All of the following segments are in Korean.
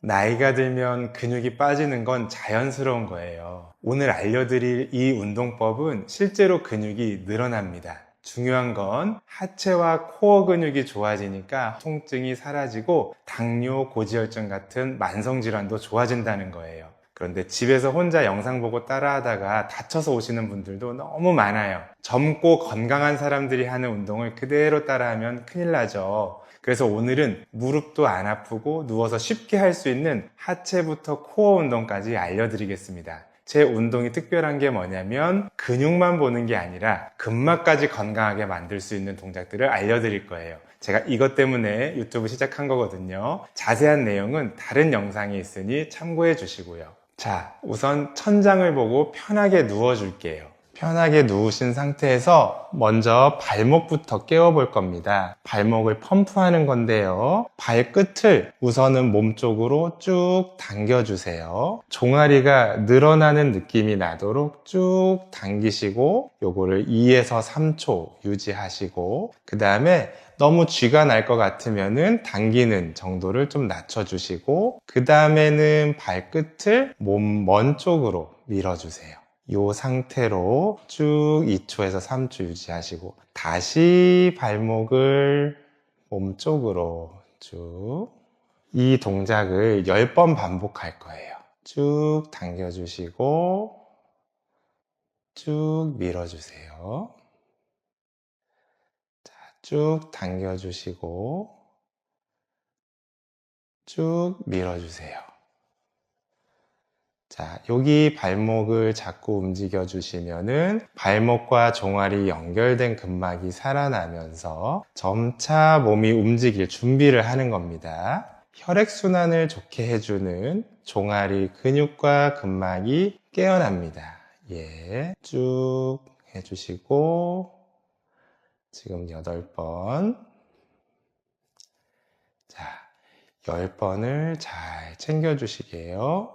나이가 들면 근육이 빠지는 건 자연스러운 거예요. 오늘 알려드릴 이 운동법은 실제로 근육이 늘어납니다. 중요한 건 하체와 코어 근육이 좋아지니까 통증이 사라지고 당뇨, 고지혈증 같은 만성질환도 좋아진다는 거예요. 그런데 집에서 혼자 영상 보고 따라하다가 다쳐서 오시는 분들도 너무 많아요. 젊고 건강한 사람들이 하는 운동을 그대로 따라하면 큰일 나죠. 그래서 오늘은 무릎도 안 아프고 누워서 쉽게 할 수 있는 하체부터 코어 운동까지 알려드리겠습니다. 제 운동이 특별한 게 뭐냐면 근육만 보는 게 아니라 근막까지 건강하게 만들 수 있는 동작들을 알려드릴 거예요. 제가 이것 때문에 유튜브 시작한 거거든요. 자세한 내용은 다른 영상이 있으니 참고해 주시고요. 자, 우선 천장을 보고 편하게 누워 줄게요. 편하게 누우신 상태에서 먼저 발목부터 깨워 볼 겁니다. 발목을 펌프하는 건데요. 발끝을 우선은 몸쪽으로 쭉 당겨주세요. 종아리가 늘어나는 느낌이 나도록 쭉 당기시고 요거를 2에서 3초 유지하시고 그 다음에 너무 쥐가 날 것 같으면은 당기는 정도를 좀 낮춰주시고 그 다음에는 발끝을 몸 먼 쪽으로 밀어주세요. 이 상태로 쭉 2초에서 3초 유지하시고 다시 발목을 몸쪽으로 쭉 이 동작을 10번 반복할 거예요. 쭉 당겨주시고 쭉 밀어주세요. 자, 쭉 당겨주시고 쭉 밀어주세요. 자, 여기 발목을 자꾸 움직여 주시면은 발목과 종아리 연결된 근막이 살아나면서 점차 몸이 움직일 준비를 하는 겁니다. 혈액순환을 좋게 해주는 종아리 근육과 근막이 깨어납니다. 예, 쭉 해주시고 지금 8번. 자, 10번을 잘 챙겨주시게요.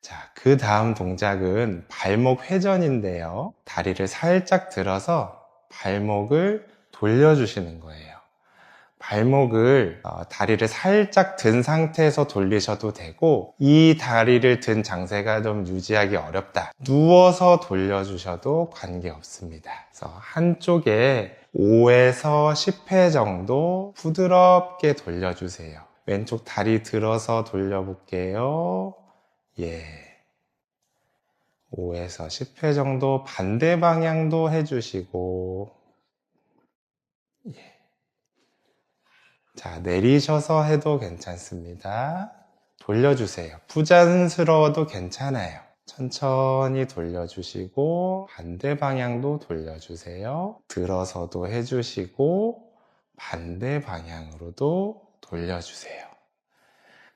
자, 그 다음 동작은 발목 회전인데요. 다리를 살짝 들어서 발목을 돌려주시는 거예요. 발목을 다리를 살짝 든 상태에서 돌리셔도 되고 이 다리를 든 장세가 좀 유지하기 어렵다. 누워서 돌려주셔도 관계없습니다. 그래서 한쪽에 5에서 10회 정도 부드럽게 돌려주세요. 왼쪽 다리 들어서 돌려볼게요. 예. 5에서 10회 정도 반대 방향도 해주시고, 예. 자, 내리셔서 해도 괜찮습니다. 돌려주세요. 부자연스러워도 괜찮아요. 천천히 돌려주시고, 반대 방향도 돌려주세요. 들어서도 해주시고, 반대 방향으로도 돌려주세요.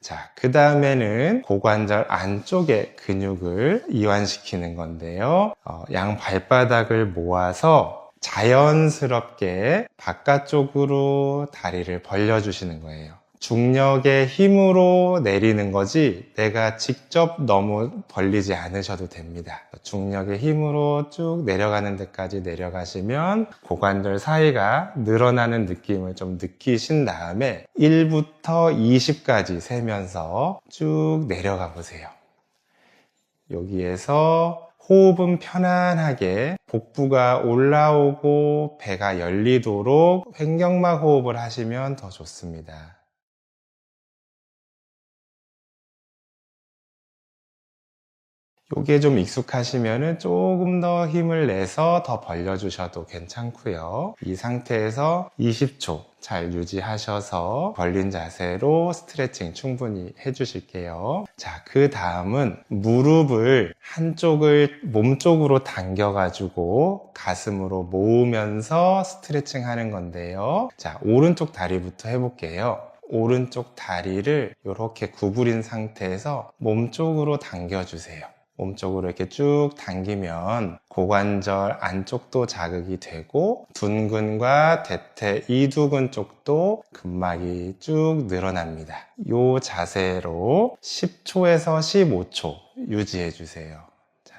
자, 그 다음에는 고관절 안쪽의 근육을 이완시키는 건데요. 양 발바닥을 모아서 자연스럽게 바깥쪽으로 다리를 벌려주시는 거예요. 중력의 힘으로 내리는 거지 내가 직접 너무 벌리지 않으셔도 됩니다. 중력의 힘으로 쭉 내려가는 데까지 내려가시면 고관절 사이가 늘어나는 느낌을 좀 느끼신 다음에 1부터 20까지 세면서 쭉 내려가 보세요. 여기에서 호흡은 편안하게 복부가 올라오고 배가 열리도록 횡격막 호흡을 하시면 더 좋습니다. 요게 좀 익숙하시면은 조금 더 힘을 내서 더 벌려주셔도 괜찮고요. 이 상태에서 20초 잘 유지하셔서 벌린 자세로 스트레칭 충분히 해주실게요. 자, 그 다음은 무릎을 한쪽을 몸쪽으로 당겨가지고 가슴으로 모으면서 스트레칭 하는 건데요. 자, 오른쪽 다리부터 해볼게요. 오른쪽 다리를 이렇게 구부린 상태에서 몸쪽으로 당겨주세요. 몸쪽으로 이렇게 쭉 당기면 고관절 안쪽도 자극이 되고 둔근과 대퇴 이두근 쪽도 근막이 쭉 늘어납니다. 이 자세로 10초에서 15초 유지해 주세요. 자,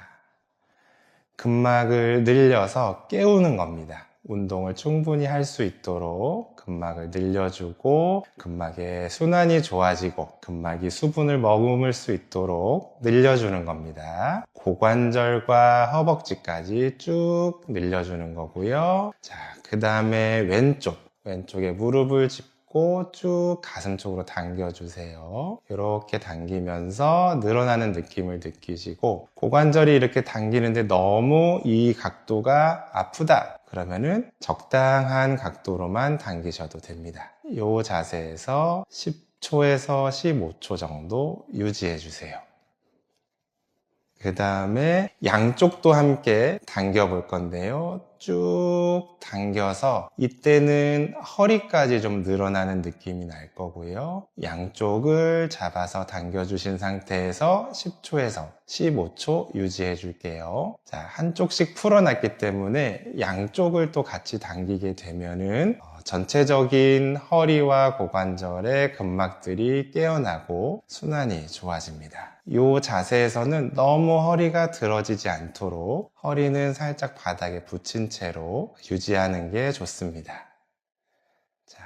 근막을 늘려서 깨우는 겁니다. 운동을 충분히 할 수 있도록 근막을 늘려주고 근막의 순환이 좋아지고 근막이 수분을 머금을 수 있도록 늘려주는 겁니다. 고관절과 허벅지까지 쭉 늘려주는 거고요. 자, 그 다음에 왼쪽에 무릎을 짚고 쭉 가슴 쪽으로 당겨주세요. 이렇게 당기면서 늘어나는 느낌을 느끼시고, 고관절이 이렇게 당기는데 너무 이 각도가 아프다 그러면은 적당한 각도로만 당기셔도 됩니다. 이 자세에서 10초에서 15초 정도 유지해 주세요. 그 다음에 양쪽도 함께 당겨 볼 건데요. 쭉 당겨서 이때는 허리까지 좀 늘어나는 느낌이 날 거고요. 양쪽을 잡아서 당겨주신 상태에서 10초에서 15초 유지해 줄게요. 자, 한쪽씩 풀어놨기 때문에 양쪽을 또 같이 당기게 되면은 전체적인 허리와 고관절의 근막들이 깨어나고 순환이 좋아집니다. 이 자세에서는 너무 허리가 들어지지 않도록 허리는 살짝 바닥에 붙인 채로 유지하는 게 좋습니다. 자,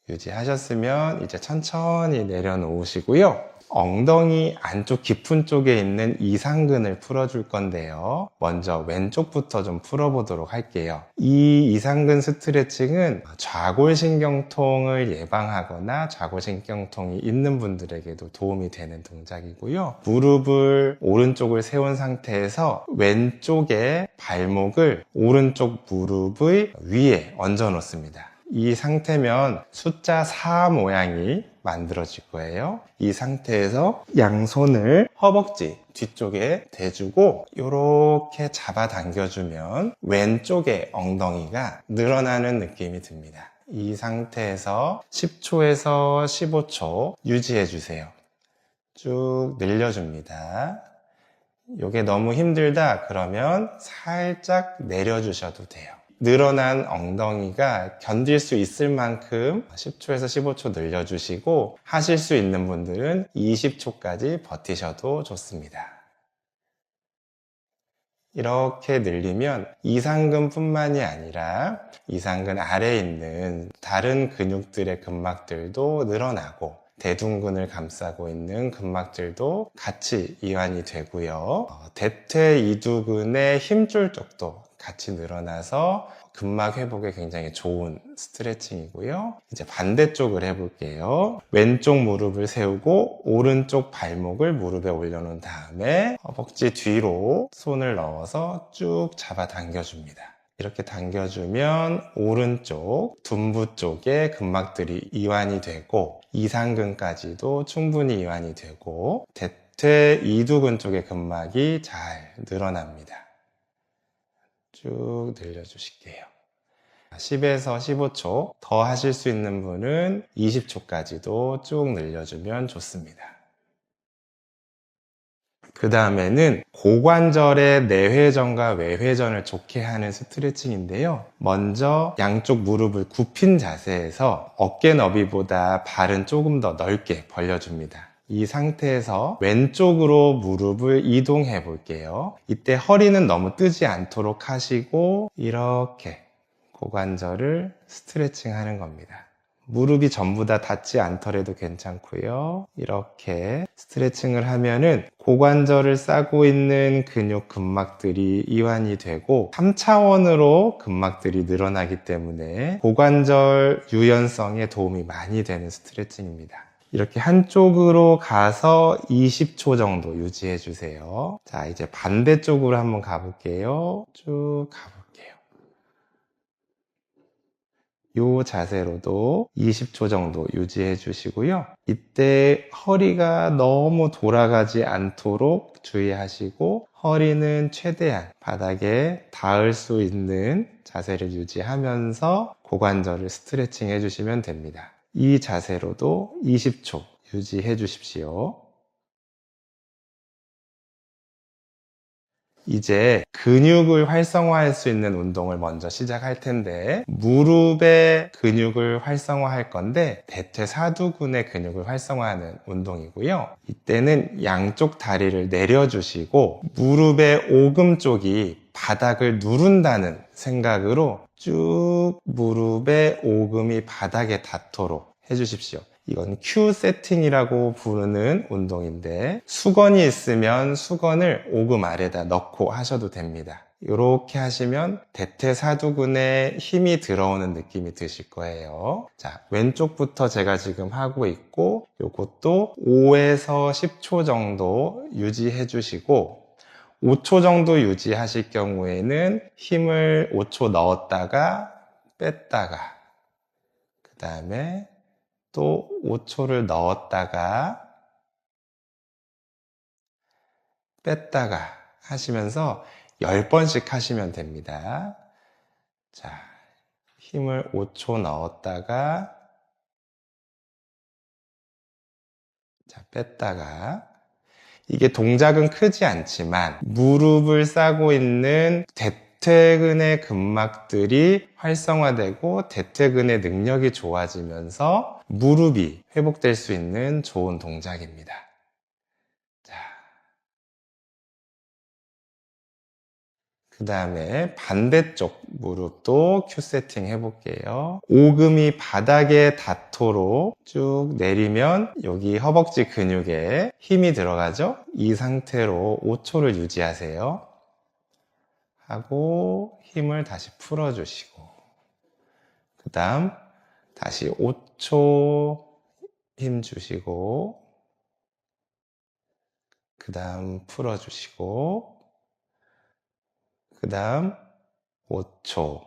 유지하셨으면 이제 천천히 내려놓으시고요. 엉덩이 안쪽 깊은 쪽에 있는 이상근을 풀어줄 건데요. 먼저 왼쪽부터 좀 풀어보도록 할게요. 이 이상근 스트레칭은 좌골신경통을 예방하거나 좌골신경통이 있는 분들에게도 도움이 되는 동작이고요. 무릎을 오른쪽을 세운 상태에서 왼쪽의 발목을 오른쪽 무릎의 위에 얹어 놓습니다. 이 상태면 숫자 4 모양이 만들어질 거예요. 이 상태에서 양손을 허벅지 뒤쪽에 대주고 이렇게 잡아당겨주면 왼쪽의 엉덩이가 늘어나는 느낌이 듭니다. 이 상태에서 10초에서 15초 유지해 주세요. 쭉 늘려줍니다. 이게 너무 힘들다 그러면 살짝 내려주셔도 돼요. 늘어난 엉덩이가 견딜 수 있을 만큼 10초에서 15초 늘려주시고, 하실 수 있는 분들은 20초까지 버티셔도 좋습니다. 이렇게 늘리면 이상근뿐만이 아니라 이상근 아래에 있는 다른 근육들의 근막들도 늘어나고 대둔근을 감싸고 있는 근막들도 같이 이완이 되고요. 대퇴이두근의 힘줄 쪽도 같이 늘어나서 근막 회복에 굉장히 좋은 스트레칭이고요. 이제 반대쪽을 해볼게요. 왼쪽 무릎을 세우고 오른쪽 발목을 무릎에 올려놓은 다음에 허벅지 뒤로 손을 넣어서 쭉 잡아 당겨줍니다. 이렇게 당겨주면 오른쪽 둔부 쪽에 근막들이 이완이 되고 이상근까지도 충분히 이완이 되고 대퇴이두근 쪽의 근막이 잘 늘어납니다. 쭉 늘려주실게요. 10에서 15초 더 하실 수 있는 분은 20초까지도 쭉 늘려주면 좋습니다. 그 다음에는 고관절의 내회전과 외회전을 좋게 하는 스트레칭인데요. 먼저 양쪽 무릎을 굽힌 자세에서 어깨 너비보다 발은 조금 더 넓게 벌려줍니다. 이 상태에서 왼쪽으로 무릎을 이동해 볼게요. 이때 허리는 너무 뜨지 않도록 하시고 이렇게 고관절을 스트레칭 하는 겁니다. 무릎이 전부 다 닿지 않더라도 괜찮고요. 이렇게 스트레칭을 하면은 고관절을 싸고 있는 근육 근막들이 이완이 되고 3차원으로 근막들이 늘어나기 때문에 고관절 유연성에 도움이 많이 되는 스트레칭입니다. 이렇게 한쪽으로 가서 20초 정도 유지해 주세요. 자, 이제 반대쪽으로 한번 가볼게요. 쭉 가볼게요. 이 자세로도 20초 정도 유지해 주시고요. 이때 허리가 너무 돌아가지 않도록 주의하시고 허리는 최대한 바닥에 닿을 수 있는 자세를 유지하면서 고관절을 스트레칭 해주시면 됩니다. 이 자세로도 20초 유지해 주십시오. 이제 근육을 활성화할 수 있는 운동을 먼저 시작할 텐데 무릎의 근육을 활성화할 건데 대퇴사두근의 근육을 활성화하는 운동이고요. 이때는 양쪽 다리를 내려주시고 무릎의 오금 쪽이 바닥을 누른다는 생각으로 쭉 무릎의 오금이 바닥에 닿도록 해주십시오. 이건 Q 세팅이라고 부르는 운동인데 수건이 있으면 수건을 오금 아래다 넣고 하셔도 됩니다. 이렇게 하시면 대퇴사두근에 힘이 들어오는 느낌이 드실 거예요. 자, 왼쪽부터 제가 지금 하고 있고 요것도 5에서 10초 정도 유지해 주시고 5초 정도 유지하실 경우에는 힘을 5초 넣었다가 뺐다가 그 다음에 또 5초를 넣었다가 뺐다가 하시면서 10번씩 하시면 됩니다. 자, 힘을 5초 넣었다가 자, 뺐다가 이게 동작은 크지 않지만 무릎을 싸고 있는 대퇴근의 근막들이 활성화되고 대퇴근의 능력이 좋아지면서 무릎이 회복될 수 있는 좋은 동작입니다. 자, 그 다음에 반대쪽 무릎도 Q 세팅 해볼게요. 오금이 바닥에 닿도록 쭉 내리면 여기 허벅지 근육에 힘이 들어가죠? 이 상태로 5초를 유지하세요. 하고 힘을 다시 풀어주시고 그 다음 다시 5초 힘 주시고 그 다음 풀어주시고 그 다음 5초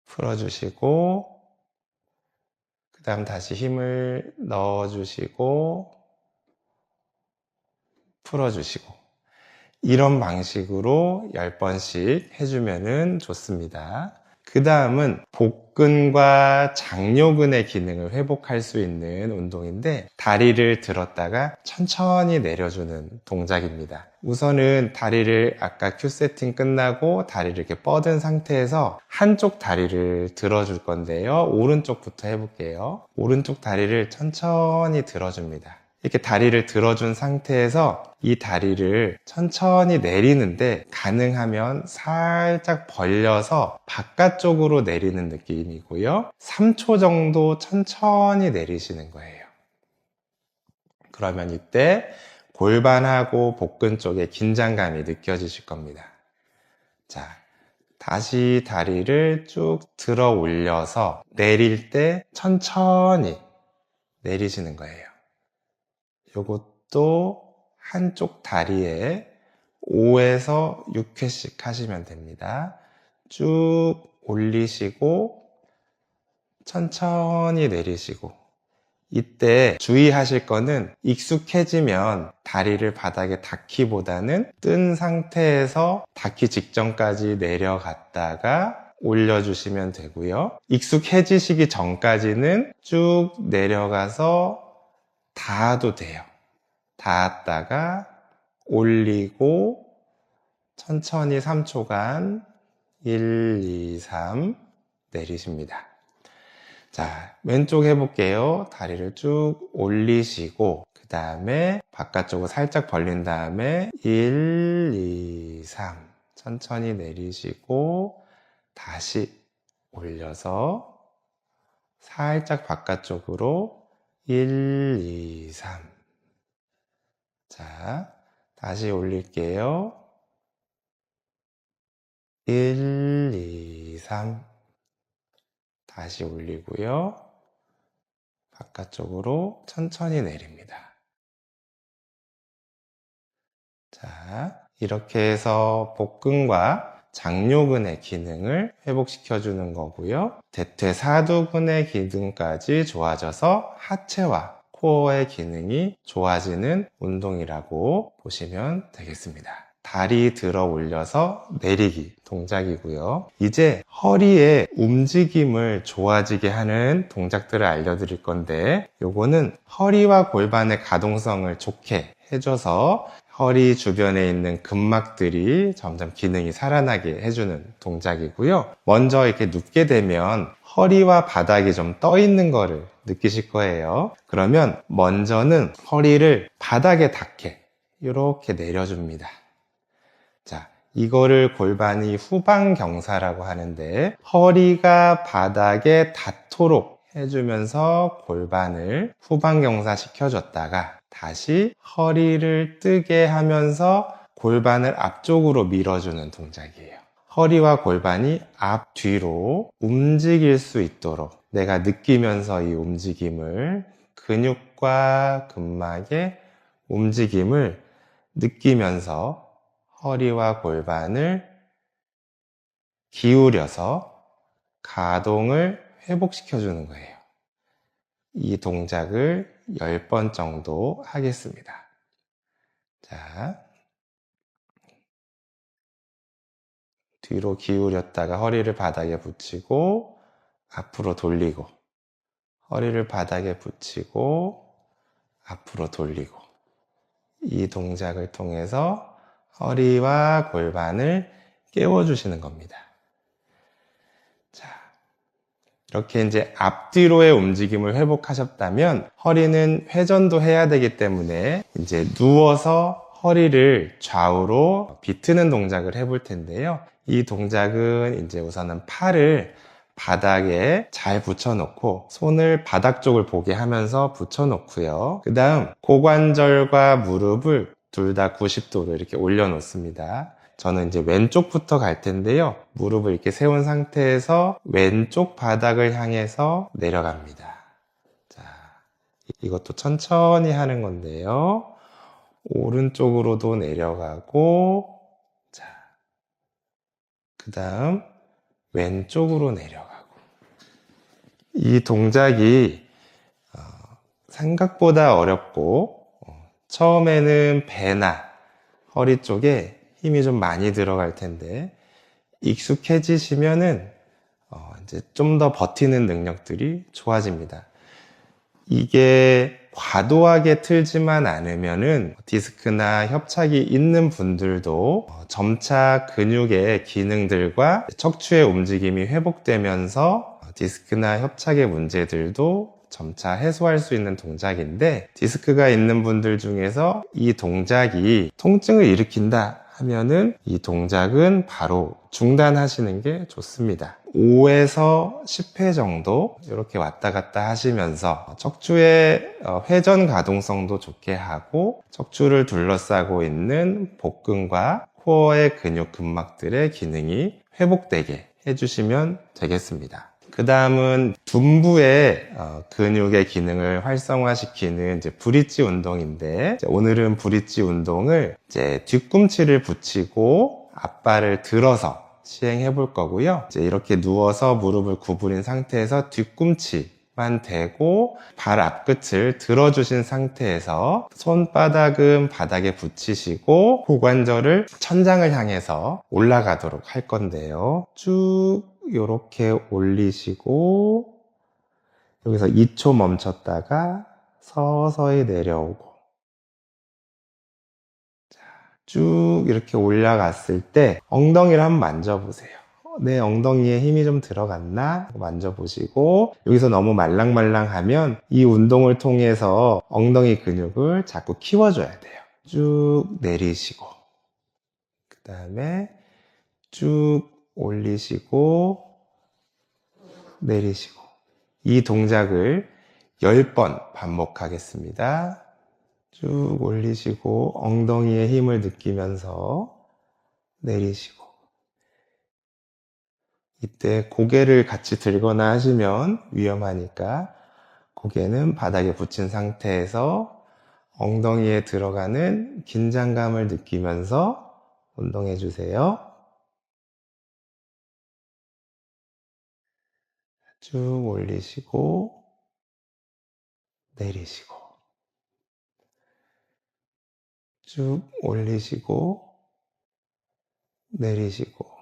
풀어주시고 그 다음 다시 힘을 넣어주시고 풀어주시고 이런 방식으로 10번씩 해주면 좋습니다. 그 다음은 복근과 장요근의 기능을 회복할 수 있는 운동인데 다리를 들었다가 천천히 내려주는 동작입니다. 우선은 다리를 아까 Q 세팅 끝나고 다리를 이렇게 뻗은 상태에서 한쪽 다리를 들어줄 건데요. 오른쪽부터 해볼게요. 오른쪽 다리를 천천히 들어줍니다. 이렇게 다리를 들어준 상태에서 이 다리를 천천히 내리는데 가능하면 살짝 벌려서 바깥쪽으로 내리는 느낌이고요. 3초 정도 천천히 내리시는 거예요. 그러면 이때 골반하고 복근 쪽에 긴장감이 느껴지실 겁니다. 자, 다시 다리를 쭉 들어 올려서 내릴 때 천천히 내리시는 거예요. 요것도 한쪽 다리에 5에서 6회씩 하시면 됩니다. 쭉 올리시고 천천히 내리시고 이때 주의하실 거는 익숙해지면 다리를 바닥에 닿기보다는 뜬 상태에서 닿기 직전까지 내려갔다가 올려주시면 되고요. 익숙해지시기 전까지는 쭉 내려가서 닿아도 돼요. 닿았다가 올리고 천천히 3초간 1, 2, 3 내리십니다. 자, 왼쪽 해볼게요. 다리를 쭉 올리시고 그 다음에 바깥쪽으로 살짝 벌린 다음에 1, 2, 3 천천히 내리시고 다시 올려서 살짝 바깥쪽으로 1, 2, 3 자, 다시 올릴게요. 1, 2, 3 다시 올리고요. 바깥쪽으로 천천히 내립니다. 자, 이렇게 해서 복근과 장요근의 기능을 회복시켜주는 거고요. 대퇴사두근의 기능까지 좋아져서 하체와 코어의 기능이 좋아지는 운동이라고 보시면 되겠습니다. 다리 들어 올려서 내리기 동작이고요. 이제 허리의 움직임을 좋아지게 하는 동작들을 알려드릴 건데 요거는 허리와 골반의 가동성을 좋게 해줘서 허리 주변에 있는 근막들이 점점 기능이 살아나게 해주는 동작이고요. 먼저 이렇게 눕게 되면 허리와 바닥이 좀 떠 있는 거를 느끼실 거예요. 그러면 먼저는 허리를 바닥에 닿게 이렇게 내려줍니다. 자, 이거를 골반이 후방경사라고 하는데 허리가 바닥에 닿도록 해주면서 골반을 후방경사 시켜줬다가 다시 허리를 뜨게 하면서 골반을 앞쪽으로 밀어주는 동작이에요. 허리와 골반이 앞뒤로 움직일 수 있도록 내가 느끼면서 이 움직임을 근육과 근막의 움직임을 느끼면서 허리와 골반을 기울여서 가동을 회복시켜 주는 거예요. 이 동작을 10번 정도 하겠습니다. 자, 뒤로 기울였다가 허리를 바닥에 붙이고 앞으로 돌리고 허리를 바닥에 붙이고 앞으로 돌리고 이 동작을 통해서 허리와 골반을 깨워주시는 겁니다. 자, 이렇게 이제 앞뒤로의 움직임을 회복하셨다면 허리는 회전도 해야 되기 때문에 이제 누워서 허리를 좌우로 비트는 동작을 해볼 텐데요. 이 동작은 이제 우선은 팔을 바닥에 잘 붙여놓고 손을 바닥 쪽을 보게 하면서 붙여놓고요. 그 다음 고관절과 무릎을 둘 다 90도로 이렇게 올려놓습니다. 저는 이제 왼쪽부터 갈 텐데요. 무릎을 이렇게 세운 상태에서 왼쪽 바닥을 향해서 내려갑니다. 자, 이것도 천천히 하는 건데요. 오른쪽으로도 내려가고, 자, 그 다음 왼쪽으로 내려가고. 이 동작이 생각보다 어렵고 처음에는 배나 허리 쪽에 힘이 좀 많이 들어갈 텐데 익숙해지시면은 이제 좀 더 버티는 능력들이 좋아집니다. 이게 과도하게 틀지만 않으면은 디스크나 협착이 있는 분들도 점차 근육의 기능들과 척추의 움직임이 회복되면서 디스크나 협착의 문제들도 점차 해소할 수 있는 동작인데 디스크가 있는 분들 중에서 이 동작이 통증을 일으킨다 하면은 이 동작은 바로 중단하시는 게 좋습니다. 5에서 10회 정도 이렇게 왔다 갔다 하시면서 척추의 회전 가동성도 좋게 하고 척추를 둘러싸고 있는 복근과 코어의 근육 근막들의 기능이 회복되게 해주시면 되겠습니다. 그 다음은 둔부의 근육의 기능을 활성화시키는 이제 브릿지 운동인데 오늘은 브릿지 운동을 이제 뒤꿈치를 붙이고 앞발을 들어서 시행해 볼 거고요. 이제 이렇게 누워서 무릎을 구부린 상태에서 뒤꿈치만 대고 발 앞끝을 들어주신 상태에서 손바닥은 바닥에 붙이시고 고관절을 천장을 향해서 올라가도록 할 건데요. 쭉 이렇게 올리시고 여기서 2초 멈췄다가 서서히 내려오고 쭉 이렇게 올라갔을 때 엉덩이를 한번 만져보세요. 내 엉덩이에 힘이 좀 들어갔나? 만져보시고 여기서 너무 말랑말랑하면 이 운동을 통해서 엉덩이 근육을 자꾸 키워줘야 돼요. 쭉 내리시고 그 다음에 쭉 올리시고 내리시고 이 동작을 10번 반복하겠습니다. 쭉 올리시고 엉덩이에 힘을 느끼면서 내리시고 이때 고개를 같이 들거나 하시면 위험하니까 고개는 바닥에 붙인 상태에서 엉덩이에 들어가는 긴장감을 느끼면서 운동해 주세요. 쭉 올리시고 내리시고 쭉 올리시고 내리시고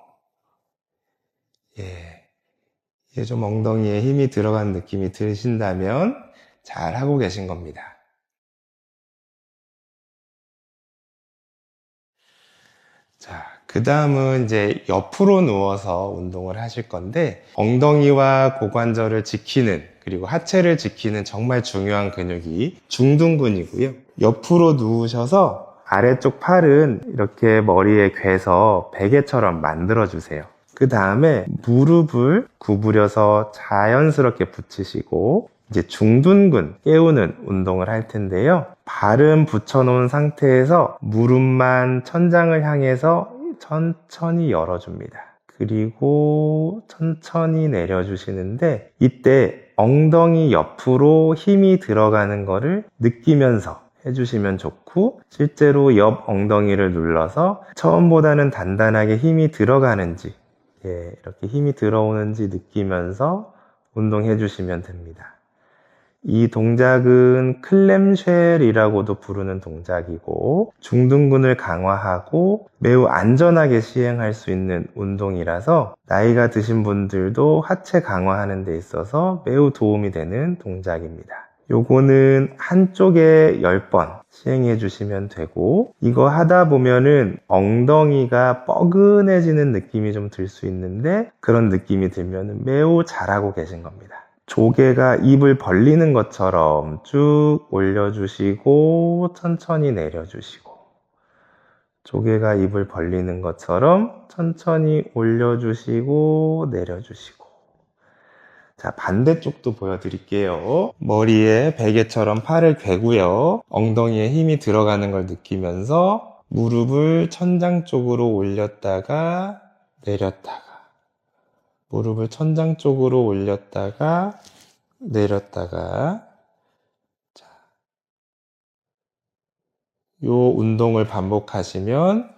이게 좀 엉덩이에 힘이 들어간 느낌이 드신다면 잘 하고 계신 겁니다. 자, 그 다음은 이제 옆으로 누워서 운동을 하실 건데, 엉덩이와 고관절을 지키는, 그리고 하체를 지키는 정말 중요한 근육이 중둔근이고요. 옆으로 누우셔서 아래쪽 팔은 이렇게 머리에 괴서 베개처럼 만들어주세요. 그 다음에 무릎을 구부려서 자연스럽게 붙이시고, 이제 중둔근 깨우는 운동을 할 텐데요. 발은 붙여놓은 상태에서 무릎만 천장을 향해서 천천히 열어줍니다. 그리고 천천히 내려주시는데, 이때 엉덩이 옆으로 힘이 들어가는 거를 느끼면서 해주시면 좋고, 실제로 옆 엉덩이를 눌러서 처음보다는 단단하게 힘이 들어가는지, 이렇게 힘이 들어오는지 느끼면서 운동해 주시면 됩니다. 이 동작은 클램쉘이라고도 부르는 동작이고, 중둔근을 강화하고 매우 안전하게 시행할 수 있는 운동이라서 나이가 드신 분들도 하체 강화하는 데 있어서 매우 도움이 되는 동작입니다. 요거는 한쪽에 10번 시행해 주시면 되고, 이거 하다 보면은 엉덩이가 뻐근해지는 느낌이 좀 들 수 있는데, 그런 느낌이 들면 매우 잘하고 계신 겁니다. 조개가 입을 벌리는 것처럼 쭉 올려주시고 천천히 내려주시고, 조개가 입을 벌리는 것처럼 천천히 올려주시고 내려주시고. 자, 반대쪽도 보여드릴게요. 머리에 베개처럼 팔을 괴고요. 엉덩이에 힘이 들어가는 걸 느끼면서 무릎을 천장 쪽으로 올렸다가 내렸다가, 무릎을 천장 쪽으로 올렸다가 내렸다가. 자, 요 운동을 반복하시면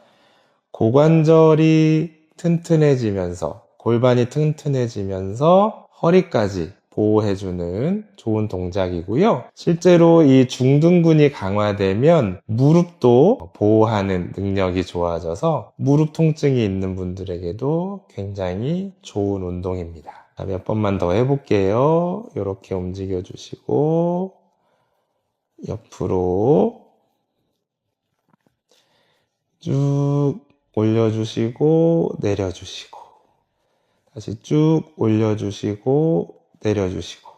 고관절이 튼튼해지면서, 골반이 튼튼해지면서 허리까지 보호해주는 좋은 동작이고요. 실제로 이 중둔근이 강화되면 무릎도 보호하는 능력이 좋아져서 무릎 통증이 있는 분들에게도 굉장히 좋은 운동입니다. 자, 몇 번만 더 해볼게요. 이렇게 움직여주시고, 옆으로 쭉 올려주시고 내려주시고, 다시 쭉 올려주시고 내려주시고.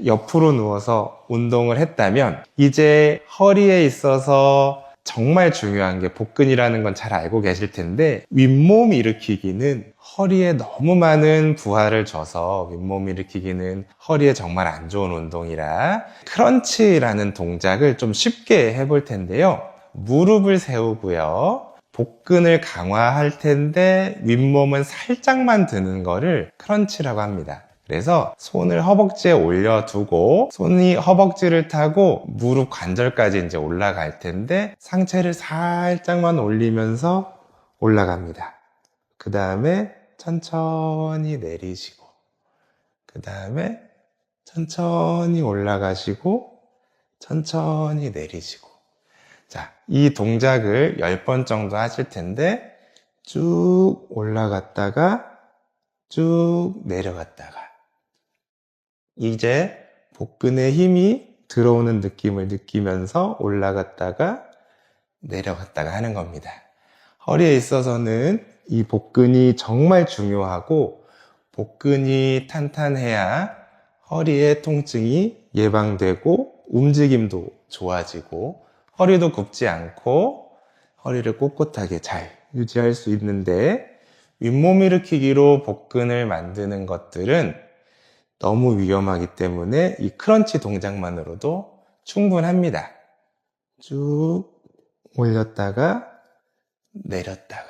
옆으로 누워서 운동을 했다면, 이제 허리에 있어서 정말 중요한 게 복근이라는 건 잘 알고 계실 텐데, 윗몸 일으키기는 허리에 너무 많은 부하를 줘서 윗몸 일으키기는 허리에 정말 안 좋은 운동이라 크런치라는 동작을 좀 쉽게 해볼 텐데요. 무릎을 세우고요. 복근을 강화할 텐데 윗몸은 살짝만 드는 거를 크런치라고 합니다. 그래서 손을 허벅지에 올려두고 손이 허벅지를 타고 무릎 관절까지 이제 올라갈 텐데, 상체를 살짝만 올리면서 올라갑니다. 그 다음에 천천히 내리시고, 그 다음에 천천히 올라가시고, 천천히 내리시고. 자, 이 동작을 10번 정도 하실 텐데, 쭉 올라갔다가 쭉 내려갔다가, 이제 복근에 힘이 들어오는 느낌을 느끼면서 올라갔다가 내려갔다가 하는 겁니다. 허리에 있어서는 이 복근이 정말 중요하고, 복근이 탄탄해야 허리의 통증이 예방되고 움직임도 좋아지고 허리도 굽지 않고 허리를 꼿꼿하게 잘 유지할 수 있는데, 윗몸 일으키기로 복근을 만드는 것들은 너무 위험하기 때문에 이 크런치 동작만으로도 충분합니다. 쭉 올렸다가 내렸다가.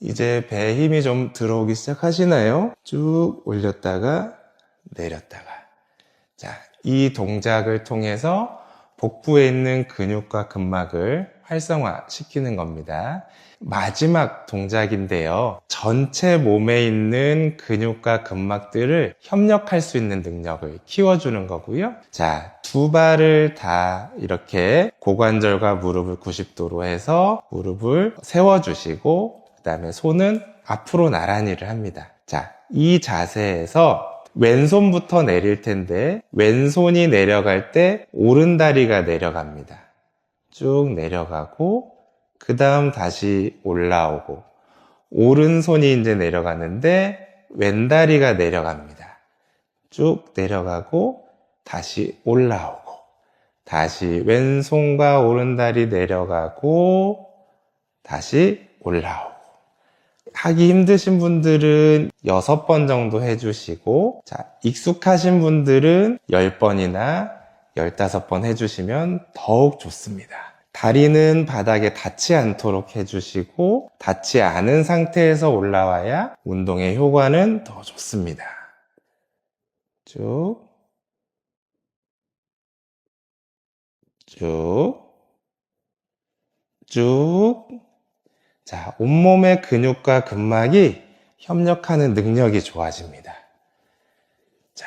이제 배에 힘이 좀 들어오기 시작하시나요? 쭉 올렸다가 내렸다가. 자, 이 동작을 통해서 복부에 있는 근육과 근막을 활성화시키는 겁니다. 마지막 동작인데요. 전체 몸에 있는 근육과 근막들을 협력할 수 있는 능력을 키워주는 거고요. 자, 두 발을 다 이렇게 고관절과 무릎을 90도로 해서 무릎을 세워주시고, 그 다음에 손은 앞으로 나란히를 합니다. 자, 이 자세에서 왼손부터 내릴 텐데, 왼손이 내려갈 때 오른다리가 내려갑니다. 쭉 내려가고 그 다음 다시 올라오고, 오른손이 이제 내려가는데 왼다리가 내려갑니다. 쭉 내려가고 다시 올라오고, 다시 왼손과 오른다리 내려가고 다시 올라오고. 하기 힘드신 분들은 6번 정도 해주시고, 자, 익숙하신 분들은 10번이나 15번 해주시면 더욱 좋습니다. 다리는 바닥에 닿지 않도록 해주시고, 닿지 않은 상태에서 올라와야 운동의 효과는 더 좋습니다. 쭉, 쭉, 쭉. 자, 온몸의 근육과 근막이 협력하는 능력이 좋아집니다. 자,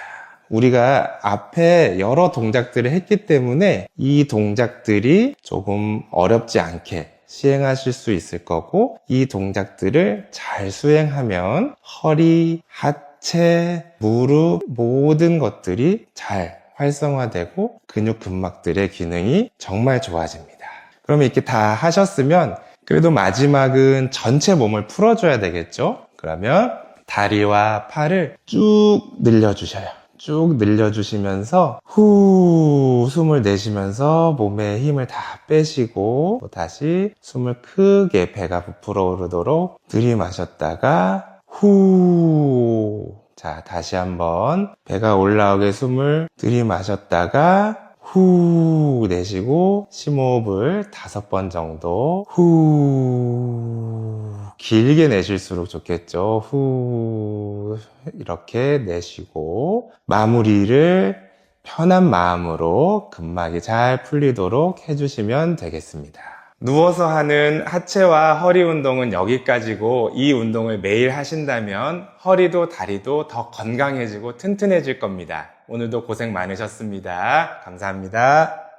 우리가 앞에 여러 동작들을 했기 때문에 이 동작들이 조금 어렵지 않게 시행하실 수 있을 거고, 이 동작들을 잘 수행하면 허리, 하체, 무릎 모든 것들이 잘 활성화되고 근육 근막들의 기능이 정말 좋아집니다. 그러면 이렇게 다 하셨으면 그래도 마지막은 전체 몸을 풀어줘야 되겠죠? 그러면 다리와 팔을 쭉 늘려주셔요. 쭉 늘려주시면서 후 숨을 내쉬면서 몸에 힘을 다 빼시고, 또 다시 숨을 크게 배가 부풀어 오르도록 들이마셨다가 후. 자, 다시 한번 배가 올라오게 숨을 들이마셨다가 후 내쉬고 심호흡을 5번 정도 후. 길게 내쉴수록 좋겠죠. 후 이렇게 내쉬고 마무리를 편한 마음으로 근막이 잘 풀리도록 해주시면 되겠습니다. 누워서 하는 하체와 허리 운동은 여기까지고, 이 운동을 매일 하신다면 허리도 다리도 더 건강해지고 튼튼해질 겁니다. 오늘도 고생 많으셨습니다. 감사합니다.